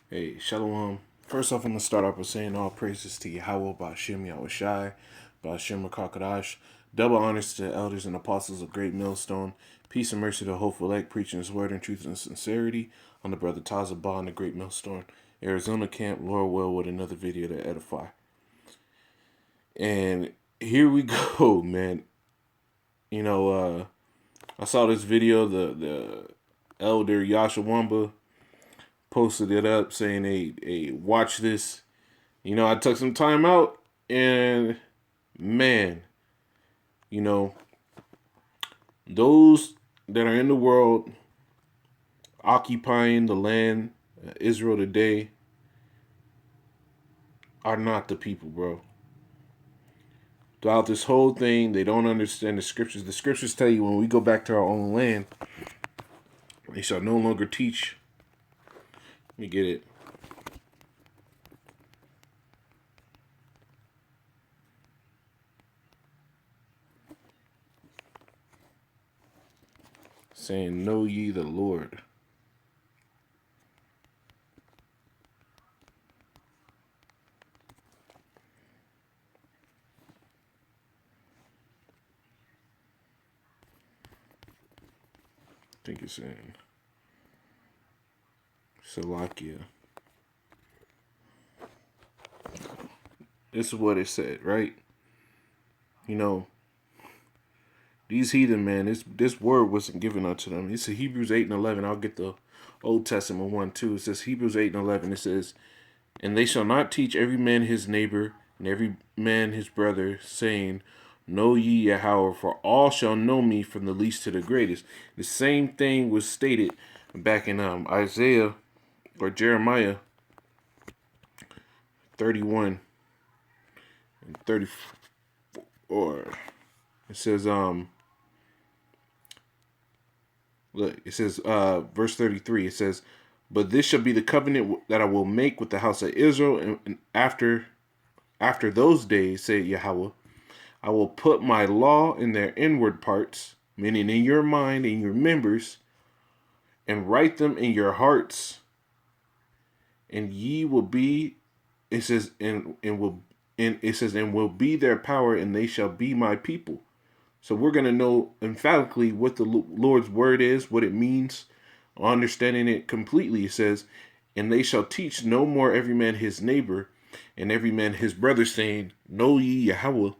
Hey, Shalom. First off, I'm going to start off with saying all praises to Yahweh, Ba'ashem Yahushai, Ba'ashem Rakakadash. Double honors to the elders and apostles of Great Millstone. Peace and mercy to the hopeful elect, preaching his word in truth and sincerity on the brother Tazabah and the Great Millstone. Arizona camp, Lord will, with another video to edify. And here we go, man. I saw this video, the elder Yashawamba posted it up saying, hey, watch this. I took some time out and man, you know, those that are in the world occupying the land, Israel today, are not the people, bro. Throughout this whole thing, they don't understand the scriptures. The scriptures tell you when we go back to our own land, they shall no longer teach. Let me get it. Saying, know ye the Lord. I think it's in Salakia. This is what it said, right? These heathen, man, this word wasn't given unto them. It's Hebrews 8 and 11. I'll get the Old Testament one too. It says Hebrews 8 and 11. It says, and they shall not teach every man his neighbor and every man his brother, saying, know ye Yahweh, for all shall know me from the least to the greatest. The same thing was stated back in Isaiah or Jeremiah 31 and 34. It says, look, it says, verse 33, it says, but this shall be the covenant that I will make with the house of Israel, and after those days, say Yahweh, I will put my law in their inward parts, meaning in your mind and your members, and write them in your hearts, and ye will be, it says, and will be their power, and they shall be my people. So we're going to know emphatically what the Lord's word is, what it means, understanding it completely. It says, and they shall teach no more every man his neighbor and every man his brother, saying, know ye Yahweh,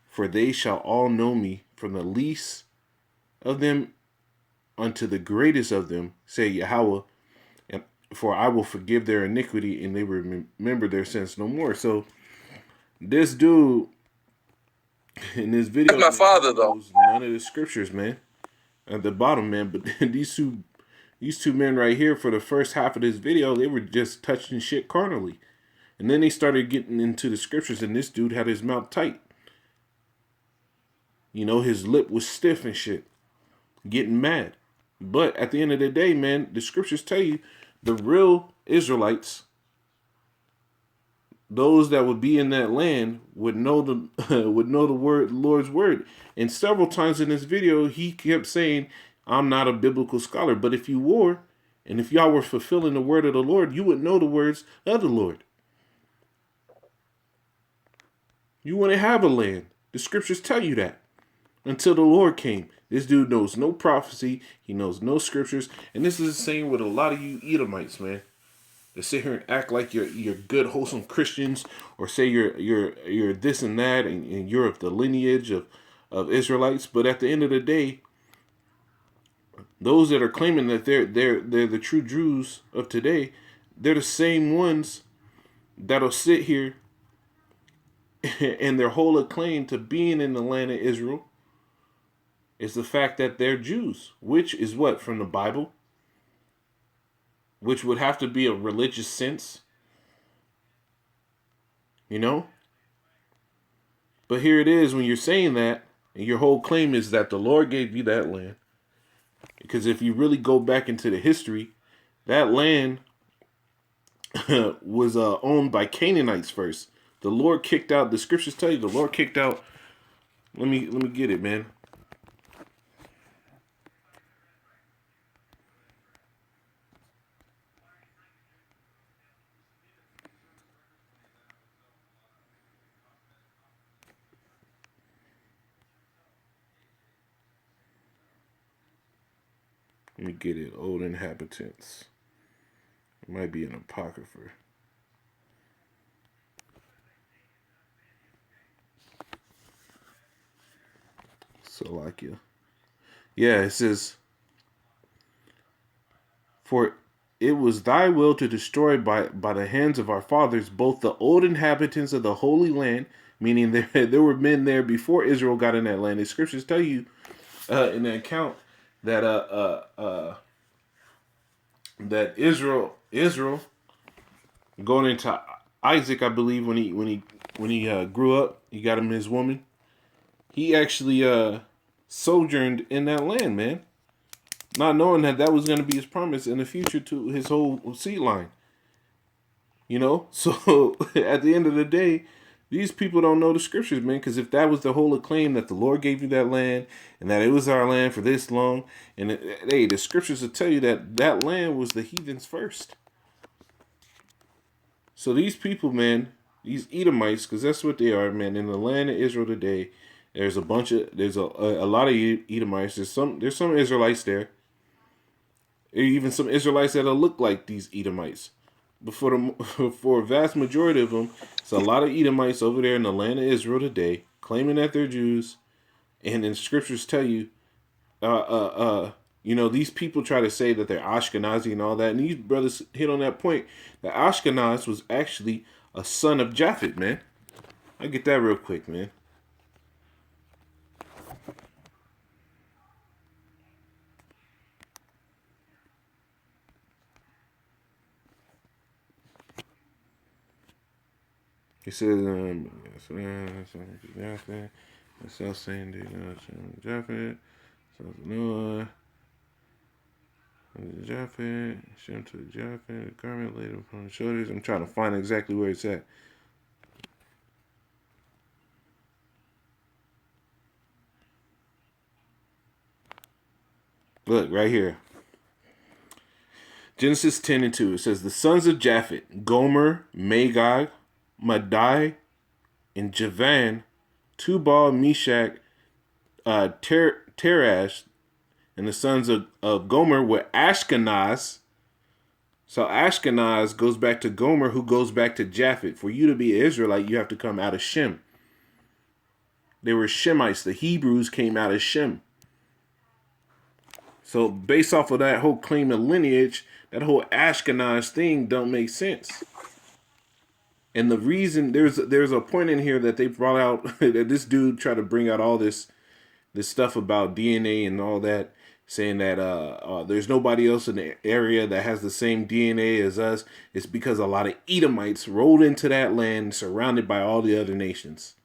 for they shall all know me, from the least of them unto the greatest of them, say Yahweh, and for I will forgive their iniquity and they remember their sins no more. So this dude in this video, That's my father, though. knows none of the scriptures, man. At the bottom, man. But these two men right here, for the first half of this video, they were just touching shit carnally, and then they started getting into the scriptures, and this dude had his mouth tight. His lip was stiff and shit, getting mad. But at the end of the day, man, the scriptures tell you the real Israelites, those that would be in that land, would know the Lord's word. And several times in this video, he kept saying, I'm not a biblical scholar. But if you were, and if y'all were fulfilling the word of the Lord, you would know the words of the Lord. You wouldn't have a land. The scriptures tell you that. Until the Lord came. This dude knows no prophecy. He knows no scriptures. And this is the same with a lot of you Edomites, man. To sit here and act like you're good, wholesome Christians, or say you're this and that, and you're of the lineage of Israelites. But at the end of the day, those that are claiming that they're the true Jews of today, they're the same ones that'll sit here and their whole acclaim to being in the land of Israel is the fact that they're Jews, which is what from the Bible, which would have to be a religious sense, you know. But here it is when you're saying that, and your whole claim is that the Lord gave you that land. Because if you really go back into the history, that land was owned by Canaanites first. The Lord kicked out. The scriptures tell you the Lord kicked out. Let me get it, man. Let me get it. Old inhabitants. It might be an apocrypha. Salakia. Yeah, it says, for it was thy will to destroy by the hands of our fathers both the old inhabitants of the Holy Land, meaning there were men there before Israel got in that land. The scriptures tell you in the account that that Israel going into Isaac, I believe when he grew up, he got him his woman. He actually sojourned in that land, man, not knowing that that was going to be his promise in the future to his whole seed line. You know, so at the end of the day, these people don't know the scriptures, man. Because if that was the whole acclaim that the Lord gave you that land and that it was our land for this long, and hey, the scriptures will tell you that that land was the heathens first. So these people, man, these Edomites, because that's what they are, man. In the land of Israel today, there's a lot of Edomites. There's some Israelites there. Even some Israelites that look like these Edomites. But for a vast majority of them, it's a lot of Edomites over there in the land of Israel today, claiming that they're Jews. And then scriptures tell you, these people try to say that they're Ashkenazi and all that. And these brothers hit on that point that Ashkenaz was actually a son of Japhet, man. I get that real quick, man. He says, Japhet, self saying Japhet, Noah, Japhet, Shem to Japhet, the garment laid upon the shoulders. I'm trying to find exactly where it's at. Look, right here. Genesis 10 and 2. It says, the sons of Japhet, Gomer, Magog, Madai, and Javan, Tubal, Meshach, Terash, and the sons of Gomer were Ashkenaz. So Ashkenaz goes back to Gomer, who goes back to Japhet. For you to be an Israelite, you have to come out of Shem. They were Shemites. The Hebrews came out of Shem. So based off of that whole claim of lineage, that whole Ashkenaz thing don't make sense. And the reason there's a point in here that they brought out that this dude tried to bring out all this stuff about DNA and all that, saying that there's nobody else in the area that has the same DNA as us. It's because a lot of Edomites rolled into that land surrounded by all the other nations.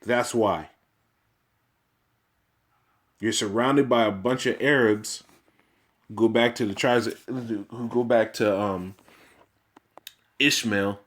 That's why. You're surrounded by a bunch of Arabs who go back to the tribes who go back to Ishmael.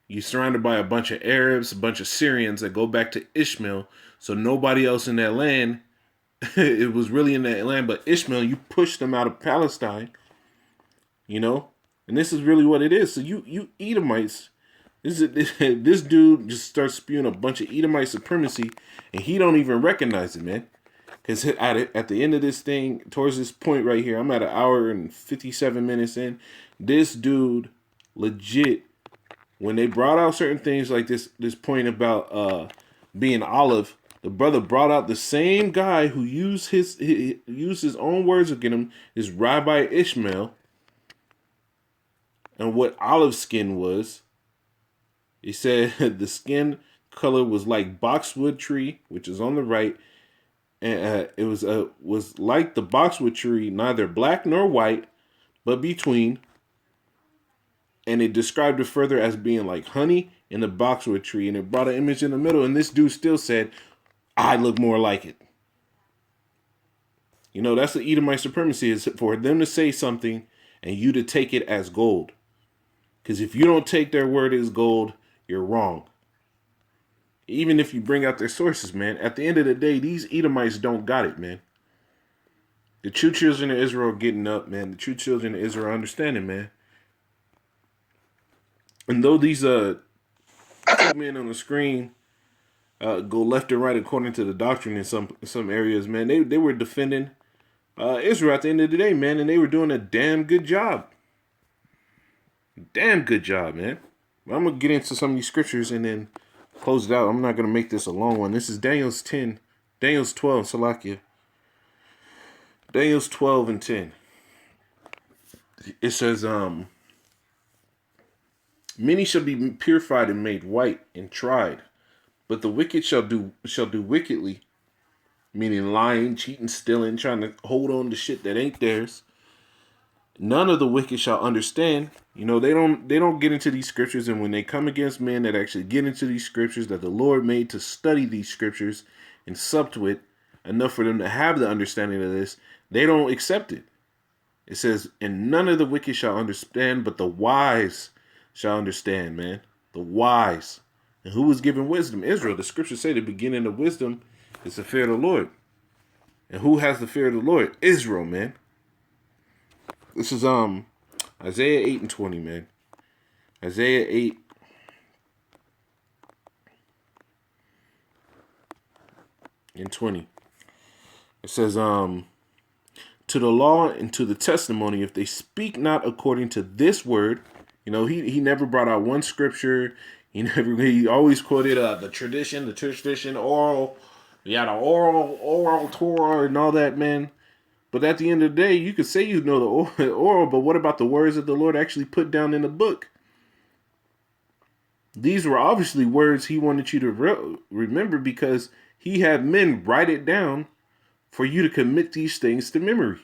You're surrounded by a bunch of Arabs, a bunch of Syrians that go back to Ishmael. So nobody else in that land, it was really in that land, but Ishmael, you pushed them out of Palestine, you know? And this is really what it is. So you Edomites, this dude just starts spewing a bunch of Edomite supremacy, and he don't even recognize it, man. Because at the end of this thing, towards this point right here, I'm at an hour and 57 minutes in. This dude legit, when they brought out certain things like this point about being Olive, the brother brought out the same guy who used his own words against him, is Rabbi Ishmael, and what olive skin was. He said the skin color was like boxwood tree, which is on the right, and it was like the boxwood tree, neither black nor white, but between. And it described it further as being like honey in the boxwood tree, and it brought an image in the middle. And this dude still said, "I look more like it." You know, that's the Edomite supremacy, is for them to say something and you to take it as gold. Because if you don't take their word as gold, you're wrong. Even if you bring out their sources, man, at the end of the day, these Edomites don't got it, man. The true children of Israel are getting up, man. The true children of Israel are understanding, man. And though these two men on the screen go left and right according to the doctrine in some areas, man. They were defending Israel at the end of the day, man, and they were doing a damn good job. Damn good job, man. I'm gonna get into some of these scriptures and then close it out. I'm not gonna make this a long one. This is Daniel's 12, Salakia. Daniel's 12 and 10. It says, many shall be purified and made white and tried, but the wicked shall do wickedly, meaning lying, cheating, stealing, trying to hold on to shit that ain't theirs. None of the wicked shall understand. You know, they don't get into these scriptures, and when they come against men that actually get into these scriptures that the Lord made to study these scriptures and sup to it enough for them to have the understanding of this, they don't accept it. It says, and none of the wicked shall understand, but the wise shall understand, man. The wise. And who was given wisdom? Israel. The scriptures say the beginning of wisdom is the fear of the Lord. And who has the fear of the Lord? Israel, man. This is Isaiah 8 and 20, man. Isaiah 8 and 20. It says, to the law and to the testimony, if they speak not according to this word. You know, he never brought out one scripture. He always quoted the tradition, oral. Yeah, the oral Torah and all that, man. But at the end of the day, you could say you know the oral, but what about the words that the Lord actually put down in the book? These were obviously words he wanted you to remember because he had men write it down for you to commit these things to memory.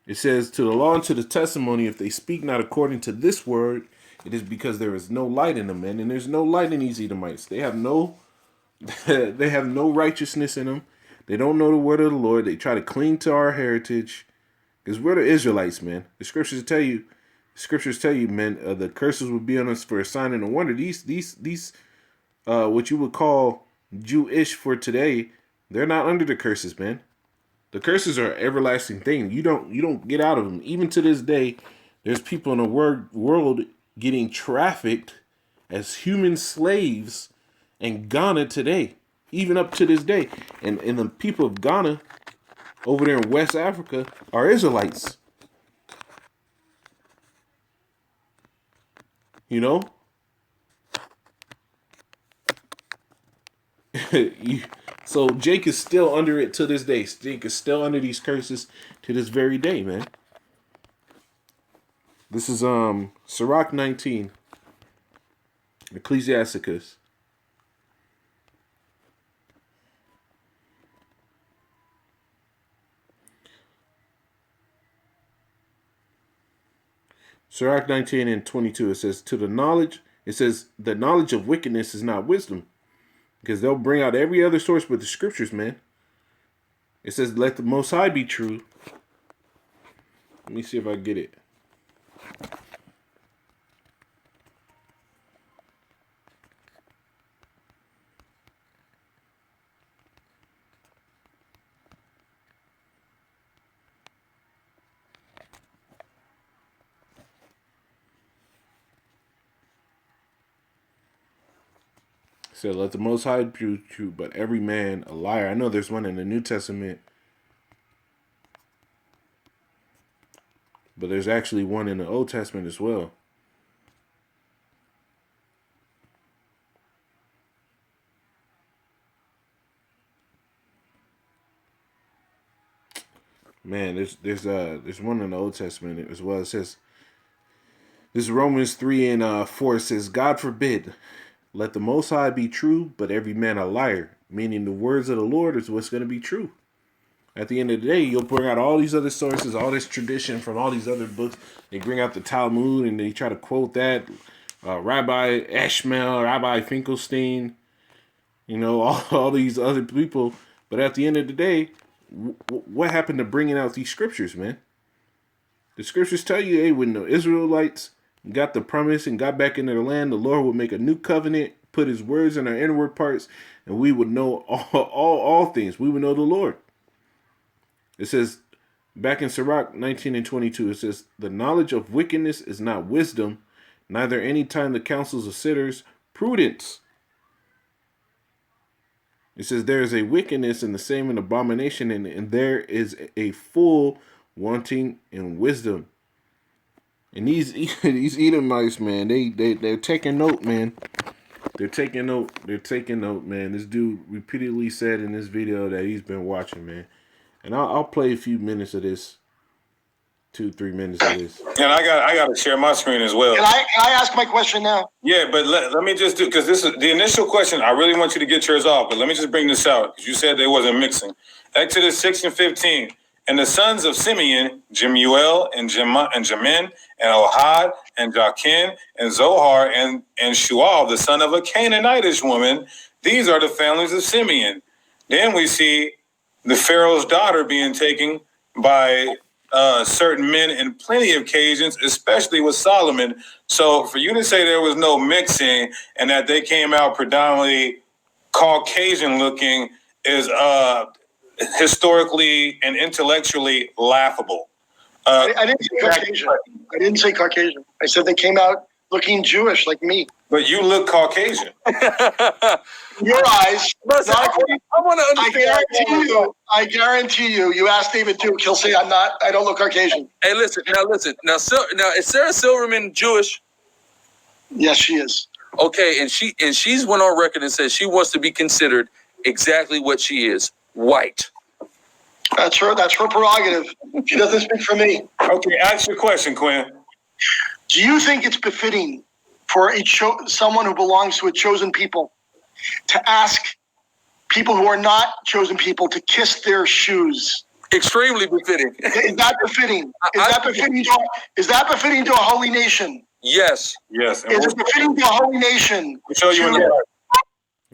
It says, to the law and to the testimony, if they speak not according to this word, it is because there is no light in them, man. And there's no light in these Edomites. They have no righteousness in them. They don't know the word of the Lord. They try to cling to our heritage. Because we're the Israelites, man. The scriptures tell you, man, the curses will be on us for a sign and a wonder. These what you would call Jewish for today, they're not under the curses, man. The curses are an everlasting thing. You don't get out of them. Even to this day, there's people in the world getting trafficked as human slaves in Ghana today, even up to this day. And the people of Ghana over there in West Africa are Israelites. You know? So Jake is still under it to this day. Jake is still under these curses to this very day, man. This is Sirach 19, Ecclesiasticus. Sirach 19 and 22, it says, the knowledge of wickedness is not wisdom. Because they'll bring out every other source but the scriptures, man. It says, let the Most High be true. Let me see if I get it. Said, let the Most High be true, but every man a liar. I know there's one in the New Testament, but there's actually one in the Old Testament as well. Man, there's one in the Old Testament as well. It says, this is Romans 3 and 4. It says, God forbid. Let the Most High be true, but every man a liar. Meaning the words of the Lord is what's going to be true. At the end of the day, you'll bring out all these other sources, all this tradition from all these other books. They bring out the Talmud and they try to quote that. Rabbi Ishmael, Rabbi Finkelstein, you know, all these other people. But at the end of the day, what happened to bringing out these scriptures, man? The scriptures tell you, hey, when the Israelites got the promise and got back into the land, the Lord would make a new covenant, put his words in our inward parts, and we would know all things. We would know the Lord. It says, back in Sirach 19 and 22, it says, the knowledge of wickedness is not wisdom, neither any time the counsels of sinners prudence. It says there is a wickedness in the same and abomination, and there is a full wanting in wisdom. And these Edomites, man, they're taking note, man. They're taking note. They're taking note, man. This dude repeatedly said in this video that he's been watching, man. And I'll play a few minutes of this, 2-3 minutes of this. And I got to share my screen as well. Can I ask my question now? Yeah, but let me just do, because this is the initial question. I really want you to get yours off, but let me just bring this out because you said they wasn't mixing. Exodus 6:15. And the sons of Simeon, Jemuel and Jamin and Ohad and Jachin and Zohar and Shual, the son of a Canaanitish woman. These are the families of Simeon. Then we see the Pharaoh's daughter being taken by certain men in plenty of occasions, especially with Solomon. So for you to say there was no mixing and that they came out predominantly Caucasian looking is historically and intellectually laughable. I didn't say Caucasian. I didn't say Caucasian. I said they came out looking Jewish like me. But you look Caucasian. Your eyes. Listen, I want to understand. I guarantee you. You ask David Duke, he'll say I don't look Caucasian. Hey, listen. Now, is Sarah Silverman Jewish? Yes, she is. Okay, and she's went on record and said she wants to be considered exactly what she is, white. That's her prerogative. She doesn't speak for me. Okay, ask your question, Quinn. Do you think it's befitting for someone who belongs to a chosen people to ask people who are not chosen people to kiss their shoes? Extremely befitting. Is that befitting? Is that befitting to a holy nation? Yes. Yes. Is it befitting to a holy nation? We'll show you in the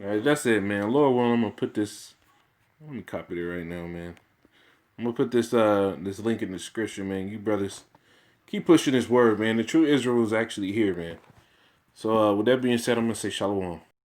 All right, that's it, man. Lord willing, I'm gonna put this. Let me copy it right now, man. I'm gonna put this this link in the description, man. You brothers keep pushing this word, man. The true Israel is actually here, man. So with that being said, I'm gonna say shalom.